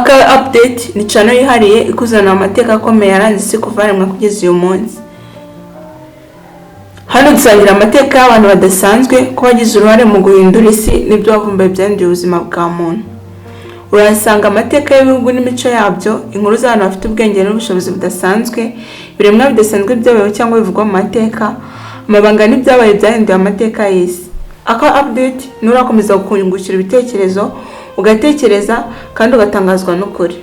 Aka update ni channel yihariye ikuzana amateka akomeye yaranze isi kuva rimwe kugeza uyu munsi. Hano dusangira amateka y'abantu badasanzwe ko bagize uruhare mu guhindura isi n'ibyo bavumbuye byanduye ubuzima bwa muntu. Urasanga amateka y'ibihugu n'imico yabyo, inkuru z'abantu bafite ubwenge n'ubushobozi budasanzwe, biremwa bidasanzwe byabayeho cyangwa bivugwa mu mateka, amabanga n'ibyabaye byahinduye amateka y'isi. Aka update nurakomeza gukungukira ibitekerezo, ugatekereza kandi ugatangazwa n'ukuri.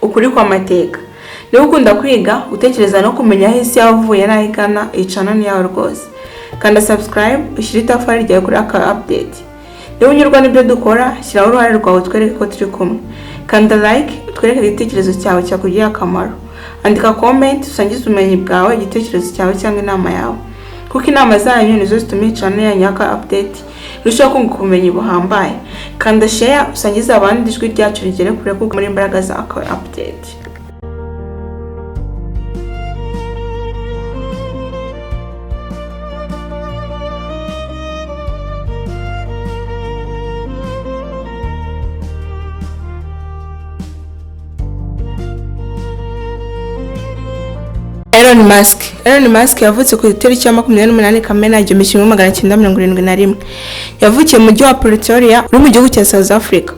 Ukuri kwa mateka. Niba ukunda kwiga, utekereza no kumenya aho isi yavuye n'aho igana, iyi channel ni yawe rwose. Kanda subscribe, ushyire itafari ryawe kuri aka update. Niba unyurwa n'ibyo dukora, shyiraho uruhare rwawe twereke ko turi kumwe. Kanda like, utwereke igitekerezo cyawe cyakugirira akamaro. Andika comment, usangize ubumenyi bwawe, igitekerezo cyawe cyangwa inama yawe. Kuko inama zanyu nizo zituma iyi channel yanyu aka update rushaho kunguka ubumenyi buhambaye. Kanda share, usangize abandi ijwi ryacu rigere kure kuko muri imbaraga za aka update. Elon Musk yavutse ku itariki ya 28 Kamena 1971. Yavukiye mu mujyi wa Pretoria uri mu gihugu cya South Africa.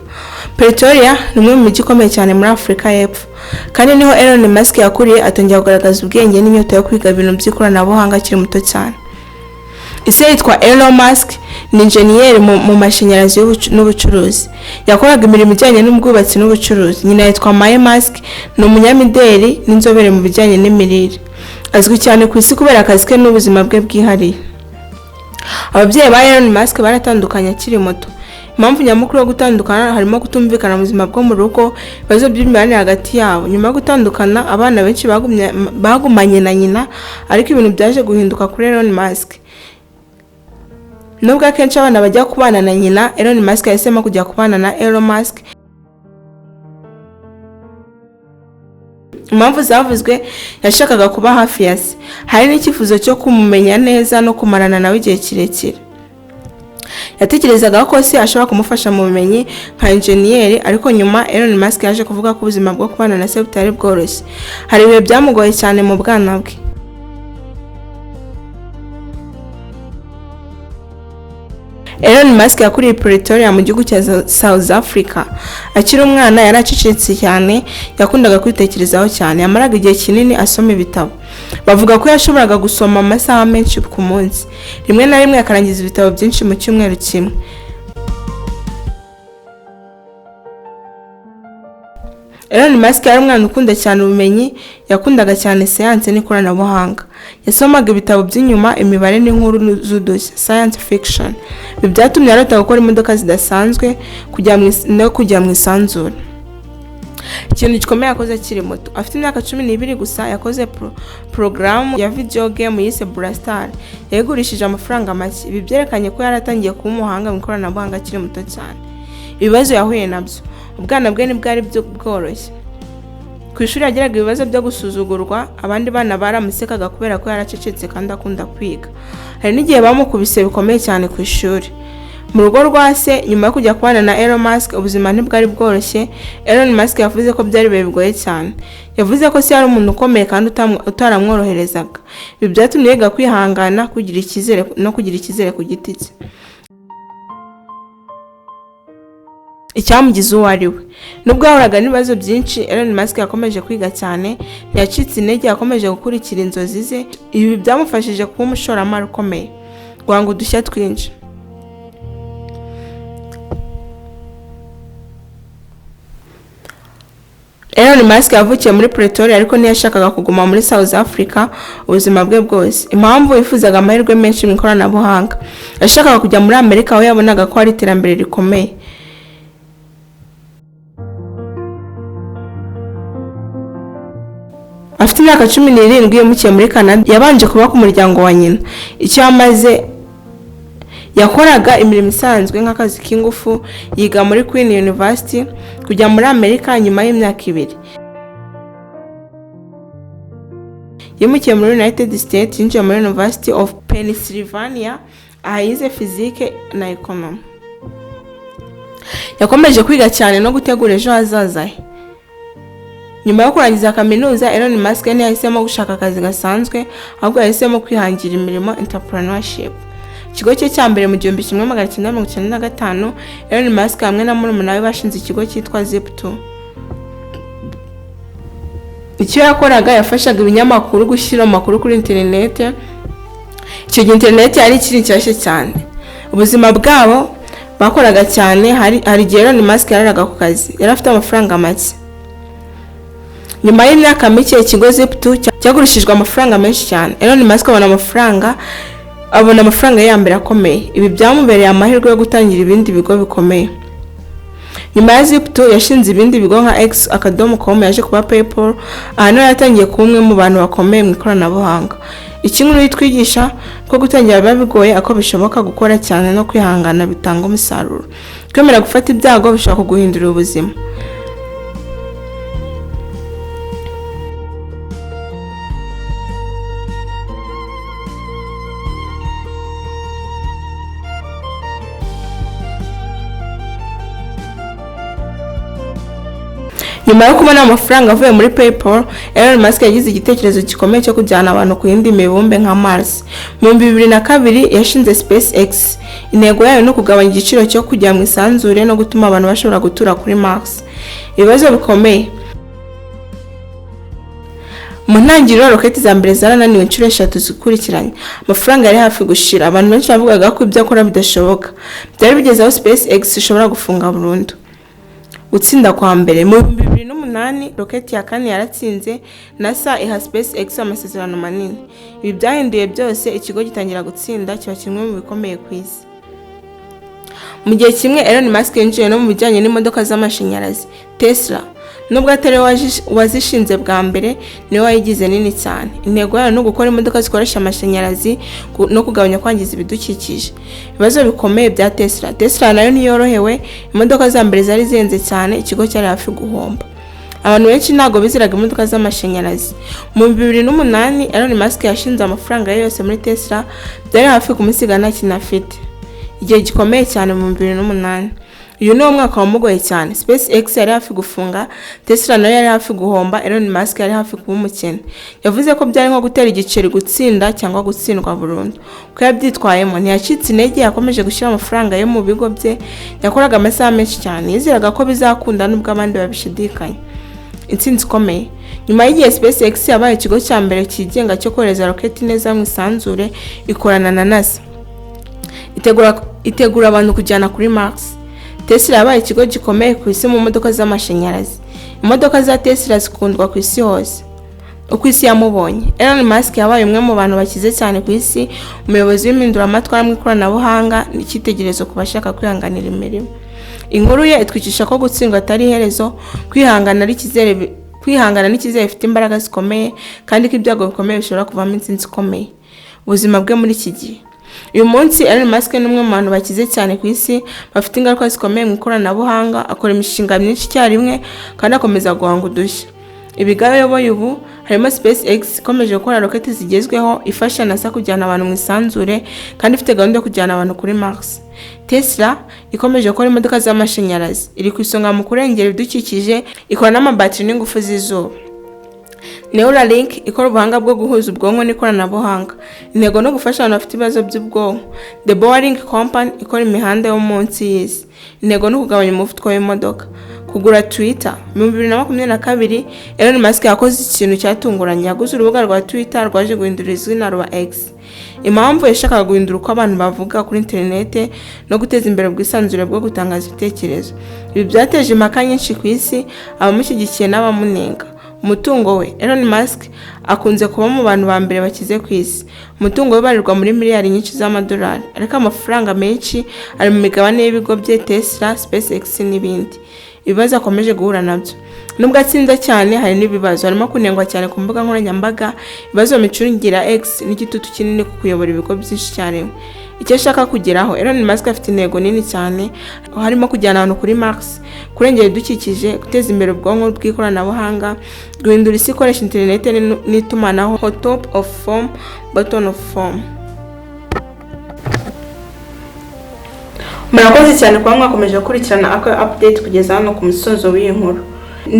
Pretoria ni umwe mu mijyi ikomeye cyane muri Afrika y'Epfo. Kandi niho Elon Musk yakuriye atangira kugaragaza ubwenge n'inyota yo kwiga ibintu by'ikoranabuhanga akiri muto cyane. Ise yitwa Elon Musk, ni engineer mu mashanyarazi n'ubucuruzi. Yakoraga imirimo ijyanye n'ubwubatsi n'ubucuruzi. Nyina yitwa Mae Musk, ni umunyamideli n'inzobere mu bijyanye n'imirire. Azwi cyane ku isi kubera akazi ke n'ubuzima bwe bwihariye. Ababyeyi ba Elon Musk baratandukanye akiri muto. Impamvu nyamukuru yo gutandukana harimo kutumvikana mu buzima bwo mu rugo, ibibazo by'imibanire hagati yabo. Nyuma yo gutandukana, abana benshi bagumanye na nyina, ariko ibintu byaje guhinduka kuri Elon Musk. Nubwo akenshi abana bajya kubana na nyina, Elon Musk yahisemo kujya kubana na Elon Musk. Impamvu zavuzwe, yashakaga kuba hafi ya se. Hari n'ikifuzo cyo kumumenya neza no kumarana nawe igihe kirekire. Yatekerezaga ko se ashobora kumufasha mu bumenyi nka engineer, ariko nyuma Elon Musk yaje kuvuga ko ubuzima bwo kubana na se butari bworoshye. Hari ibihe byamugoye cyane mu bwana bwe. Elon Musk yakuriye Pretoria mu gihugu cya South Africa. Akiri umwana yaracecetse cyane, yakundaga kwitekerezaho cyane. Yamaraga igihe kinini asoma ibitabo. Bavuga ko yashoboraga gusoma amasaha menshi ku munsi. Rimwe na rimwe akarangiza ibitabo byinshi mu cyumweru kimwe. Elon Musk yari umwana ukunda cyane ubumenyi, yakundaga cyane siyanse n'ikoranabuhanga. Yasomaga ibitabo by'inyuma, imibare n'inkuru z'udushya, science fiction. Ibi byatumye arota gukora imodoka zidasanzwe, kujya mu isanzure. Ikintu gikomeye yakoze akiri muto. Afite imyaka 12 gusa, yakoze porogaramu ya video game yise Brastar. Yagurishije amafaranga make. Ibi byerekanye ko yaratangiye kuba umuhanga mu ikoranabuhanga akiri muto cyane. Ibibazo yahuye nabyo, ubwana bwe ntibwari bworoshye. Ku ishuri yagiraga ibibazo byo gusuzugurwa, abandi bana baramusekaga kubera ko yaracecetse kandi akunda kwiga. Hari n'igihe bamukubise bikomeye cyane ku ishuri. Mu rugo rwa se, nyuma yo kujya kubana na Elon Musk, ubuzima ntibwari bworoshye. Elon Musk yavuze ko byari bigoye cyane. Yavuze ko se yari umuntu ukomeye kandi utaramworoherezaga. Ibi byatumye yiga kwihangana, kugira icyizere ku giti cye. Icyamugize uwo ari we. Nubwo yahoraga n'ibibazo byinshi, Elon Musk yakomeje kwiga cyane, ntiyacitse intege, yakomeje gukurikira inzozi ze. Ibi byamufashije kuba umushoramari ukomeye, guhanga udushya twinshi. Elon Musk yavukiye muri Pretoria, ariko ntiyashakaga kuguma muri South Africa ubuzima bwe bwose. Impamvu yifuzaga amahirwe menshi mu ikoranabuhanga. Yashakaga kujya muri Amerika aho yabonaga ko hari iterambere rikomeye. Afite imyaka 17 yamukiye muri Canada. Yabanje kuba ku muryango wa nyina. Icyo yamaze, yakoraga imirimo isanzwe nk'akazi k'ingufu, yiga muri Queen University, kujya muri Amerika nyuma y'imyaka 2. Yamukiye muri United States, yinjiye muri University of Pennsylvania, ahize physique na economy. yakomeje kwiga cyane no gutegura ejo hazaza. Nyuma yo kurangiza kaminuza, Elon Musk yahisemo gushaka akazi gasanzwe, ahubwo yahisemo kwihangira imirimo, entrepreneurship. Ikigo cye cya mbere mu 1995, Elon Musk hamwe na murumuna we bashinze ikigo cyitwa Zip2. Icyo yakoraga, yafashaga ibinyamakuru gushyira amakuru kuri internet. Icyo gihe internet yari ikiri nshyashya cyane. Ubuzima bwabo bakoraga cyane, hari igihe Elon Musk yararaga ku kazi, yari afite amafaranga make. Nyuma y'imyaka mike, ikigo Zip2 cyagurishijwe amafaranga menshi cyane. Elon Musk abona amafaranga ya mbere akomeye. Ibi byamubereye amahirwe yo gutangira ibindi bigo bikomeye. Nyuma ya Zip2 yashinze ibindi bigo nka X.com, yaje kuba PayPal, ahantu yatangiye kuba umwe mu bantu bakomeye mu ikoranabuhanga. Ikinkuru yitwigisha ko gutangira biba bigoye, ako bishoboka gukora cyane no kwihangana bitanga umusaruro. Kwemera gufata ibyago bishobora kuguhindurira ubuzima. Nyuma yo kubona amafaranga avuye muri PayPal, Elon Musk yagize igitekerezo gikomeye cyo kujyana abantu ku yindi mibumbe nka Mars. Mu 2002 yashinze SpaceX. Intego yayo no kugabanya igiciro cyo kujya mu isanzure no gutuma abantu bashobora gutura kuri Mars. Ibibazo bikomeye. Mu ntangiriro, roketi za mbere zarananiwe inshuro 3 zikurikiranye. Amafaranga yari hafi gushira. Abantu benshi bavugaga ko ibyo akora bidashoboka. Byari bigeze aho SpaceX ishobora gufunga burundu. Gutsinda kwa mbere. Mu 2008, roketi ya kane yaratsinze, NASA iha SpaceX amasezerano manini. Ibi byahinduye byose, ikigo gitangira gutsinda, kiba kimwe mu bikomeye ku isi. Mu gihe kimwe, Elon Musk yinjiye no mu bijyanye n'imodoka z'amashanyarazi. Tesla, nubwo atari wazishinze bwa mbere, niwe wayigize nini cyane. Intego yayo no gukora imodoka zikoresha amashanyarazi no kugabanya kwangiza ibidukikije. Ibibazo bikomeye bya Tesla nayo ntiyorohewe. Imodoka za mbere zari zihenze cyane, ikigo cyari hafi guhomba. Abantu benshi ntago biziraga imodoka z'amashanyarazi. Mu 2008, Elon Musk yashinze amafaranga yose muri Tesla, byari hafi kumusiga nta kintu afite. Igihe gikomeye cyane mu 2008. Uyu ni umwaka wamugoye cyane. SpaceX yari hafi gufunga, Tesla nayo yari hafi guhomba, Elon Musk yari hafi kuba umukene. Yavuze ko byari nko gutera igiceri gutsinda cyangwa gutsindwa burundu. Ko yabyitwayemo, ntiyacitse intege, yakomeje gushyira amafaranga yo mu bigo bye, yakoraga amasaha menshi cyane. Yizeraga ko bizakunda nubwo abandi babishidikanya. Intsinzi ikomeye. Nyuma y'igihe, SpaceX yabaye ikigo cya mbere cyigenga cyo kohereza roketi neza mu isanzure, ikorana na NASA. Itegura abantu kujyana kuri Mars. Tesla yabaye ikigo gikomeye ku isi mu modoka z'amashanyarazi. Imodoka za Tesla zikundwa ku isi hose. Uko isi yamubonye, Elon Musk yabaye umwe mu bantu bakize cyane ku isi, umuyobozi w'impinduramatwara mu ikoranabuhanga n'icyitegererezo ku bashaka kwihanganira imirimo. Inkuru ye itwicisha ko gutsindwa atari iherezo, kwihangana n'icyizere bifite imbaraga zikomeye, kandi ko ibyago bikomeye bishobora kuvamo intsinzi ikomeye. Ubuzima bwe muri iki gihe. Uyu munsi, Elon Musk ni umwe mu bantu bakize cyane ku isi, bafite ingaruka zikomeye mu ikoranabuhanga, akora imishinga myinshi icyarimwe kandi akomeza guhanga udushya. Ibigo ayoboye ubu harimo SpaceX ikomeje gukora roketi zigezweho, ifasha NASA kujyana abantu mu isanzure kandi ifite gahunda yo kujyana abantu kuri Mars. Tesla ikomeje gukora imodoka z'amashanyarazi, iri ku isonga mu kurengera ibidukikije, ikora n'amabatiri n'ingufu z'izuba. Neuralink ikora ubuhanga bwo guhuza ubwonko n'ikoranabuhanga. Intego no gufasha abantu bafite ibibazo by'ubwonko. The Boring Company ikora imihanda yo munsi y'isi. Intego no kugabanya umuvuduko w'imodoka. Kugura Twitter. Mu 2022, Elon Musk yakoze ikintu cyatunguranye. Yaguze urubuga rwa Twitter rwaje guhindura izina rwa X. Impamvu yashakaga guhindura uko abantu bavuga kuri internet no guteza imbere ubwisanzure bwo gutangaza ibitekerezo. Ibi byateje impaka nyinshi ku isi, abamushyigikiye n'abamunenga. Umutungo we, Elon Musk akunze kuba mu bantu ba mbere bakize ku isi. Umutungo we barirwa muri miliyari nyinshi z'amadolari, ariko amafaranga menshi ari mu migabane y'ibigo bye Tesla, SpaceX n'ibindi. Ibibazo akomeje guhura nabyo. Nubwo atsinda cyane, hari n'ibibazo. Harimo kunengwa cyane ku mbuga nkoranyambaga, ibibazo micurungira X n'igitutu kinini ku kuyobora ibigo byinshi cyane. Icyo ashaka kugeraho, Elon Musk afite intego nini cyane, harimo kujyana abantu kuri Mars, kurengera ibidukikije, guteza imbere ubwonko bw'ikoranabuhanga, guhindura isi ikoresha internet n'itumanaho, top of form, bottom of form. Murakoze cyane kuba mwakomeje gukurikirana Akayo Update kugeza hano ku musozo w'iyi nkuru.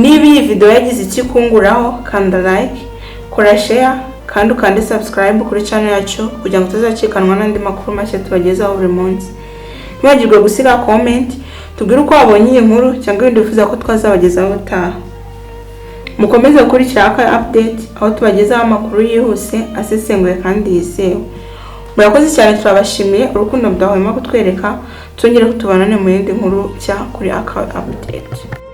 Niba iyi video yagize ikikunguraho, kanda like, kora share kandi ukande subscribe kuri channel yacu kugira ngo tuzacikanwa n'andi makuru mashya tubagezaho buri munsi. Ntibagirwe gusiga comment tubwire uko wabonye iyi nkuru cyangwa ibindi wifuza ko twazabagezaho utaha. Mukomeze gukurikira Akayo Update aho tubagezaho amakuru yihuse, asesenguye kandi yizewe. Murakoze cyane, turabashimiye urukundo mudahwema kutwereka. Tongere kutubana mu yindi nkuru cya kuri Akayo Update.